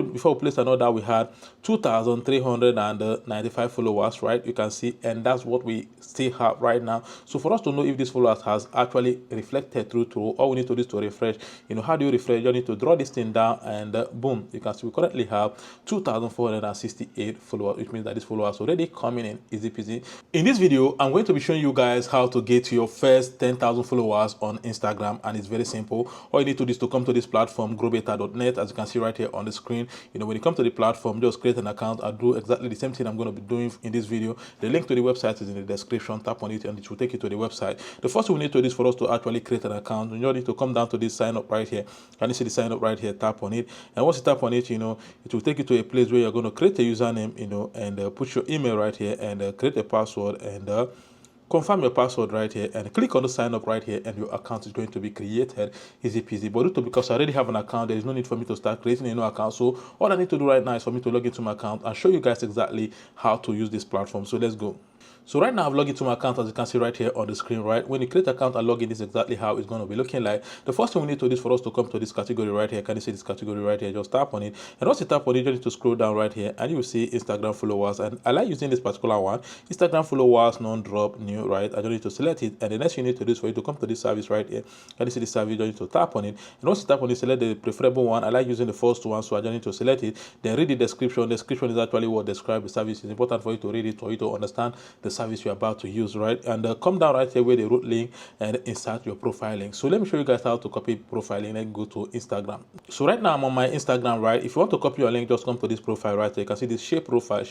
Before we place an order, we had 2,395 followers, right? You can see, and that's what we still have right now. So for us to know if this followers has actually reflected through to, all we need to do is to refresh. How do you refresh? You need to draw this thing down, and boom, you can see we currently have 2,468 followers, which means that this followers already coming in easy peasy. In this video, I'm going to be showing you guys how to get your first 10,000 followers on Instagram, and it's very simple. All you need to do is to come to this platform, growbetter.net, as you can see right here on the screen. When you come to the platform, just create an account and do exactly the same thing I'm going to be doing in this video. The link to the website is in the description. Tap on it and it will take you to the website. The first thing we need to do is for us to actually create an account. You need to come down to this sign up right here. Can you see the sign up right here? Tap on it, and once you tap on it, it will take you to a place where you're going to create a username, and put your email right here, and create a password, and confirm your password right here, and click on the sign up right here, and your account is going to be created easy peasy. But because I already have an account, there is no need for me to start creating a new account. So all I need to do right now is for me to log into my account and show you guys exactly how to use this platform. So let's go. So right now I've logged into my account, as you can see right here on the screen, right? When you create an account and log in, this is exactly how it's going to be looking like. The first thing we need to do is for us to come to this category right here. Can you see this category right here? Just tap on it. And once you tap on it, you need to scroll down right here, and you will see Instagram followers. And I like using this particular one, Instagram followers, non-drop, new, right? I don't need to select it. And the next thing you need to do is for you to come to this service right here. Can you see this service? You need to tap on it. And once you tap on it, select the preferable one. I like using the first one, so I don't need to select it. Then read the description. The description is actually what describes the service. It's important for you to read it, for you to understand the service you're about to use, right? And come down right here where the root link, and insert your profile link. So let me show you guys how to copy profile link and go to Instagram. So right now I'm on my Instagram, right? If you want to copy your link, just come to this profile right here. You can see this shape profile.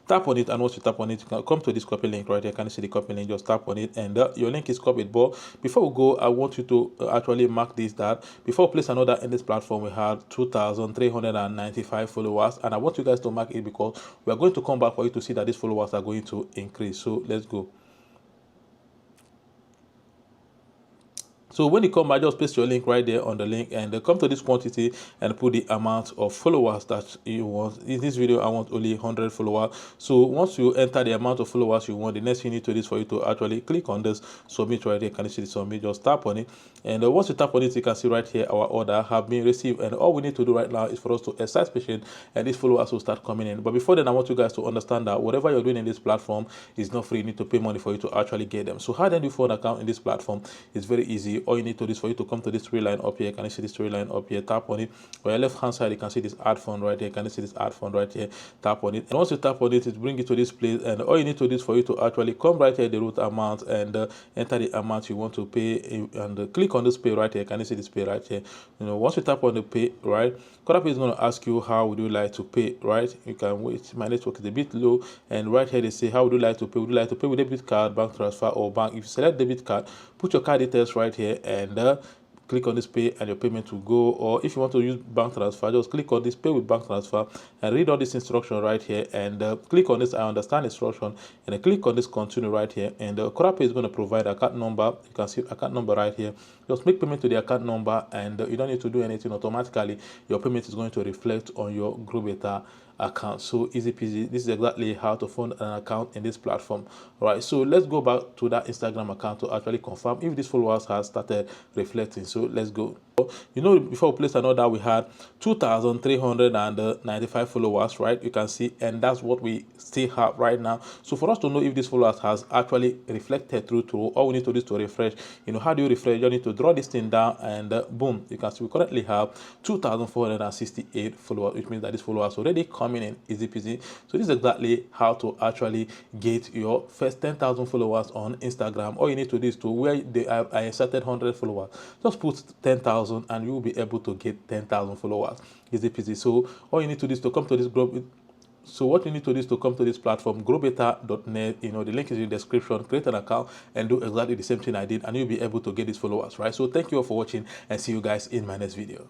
Tap on it, and once you tap on it, you can come to this copy link right here. Can you see the copy link? Just tap on it, and your link is copied. But before we go, I want you to actually mark this, that before we place an order in this platform, we had 2,395 followers, and I want you guys to mark it because we are going to come back for you to see that these followers are going to increase. So let's go. So when you come back, just paste your link right there on the link, and come to this quantity and put the amount of followers that you want. In this video, I want only 100 followers. So once you enter the amount of followers you want, the next thing you need to do is for you to actually click on this submit right there. Can you see the submit? Just tap on it, and once you tap on it, you can see right here our order have been received. And all we need to do right now is for us to exercise patience, and these followers will start coming in. But before then, I want you guys to understand that whatever you're doing in this platform is not free. You need to pay money for you to actually get them. So how do you do an account in this platform? It's very easy. All you need to do is for you to come to this three line up here. Can you see this three line up here? Tap on it. On your left hand side, you can see this add fund right here. Can you see this add fund right here? Tap on it, and once you tap on it, it brings you to this place, and all you need to do is for you to actually come right here, the root amount, and enter the amount you want to pay, and click on this pay right here. Can you see this pay right here? Once you tap on the pay, right, Corapay is going to ask you how would you like to pay, right? You can wait. My network is a bit low, and right here they say how would you like to pay? Would you like to pay with debit card, bank transfer, or bank? If you select debit card, put your card details right here, and click on this pay, and your payment will go. Or if you want to use bank transfer, just click on this pay with bank transfer and read all this instruction right here, and click on this I understand instruction, and then click on this continue right here, and Corapay is going to provide account number. You can see account number right here. Just make payment to the account number, and you don't need to do anything. Automatically your payment is going to reflect on your GrowBetter account. So easy peasy. This is exactly how to fund an account in this platform. All right, so let's go back to that Instagram account to actually confirm if these followers have started reflecting. So let's go. Before we place an order, we had 2,395 followers, right? You can see, and that's what we still have right now. So for us to know if this followers has actually reflected through to, all we need to do is to refresh. How do you refresh? You need to draw this thing down, and boom, you can see we currently have 2,468 followers, which means that these followers already coming in easy peasy. So this is exactly how to actually get your first 10,000 followers on Instagram. All you need to do is to where I inserted 100 followers, just put 10,000, and you will be able to get 10,000 followers easy peasy. So all you need to do is to come to this group. So what you need to do is to come to this platform, growbetter.net. The link is in the description. Create an account and do exactly the same thing I did, and you'll be able to get these followers, right? So thank you all for watching, and see you guys in my next video.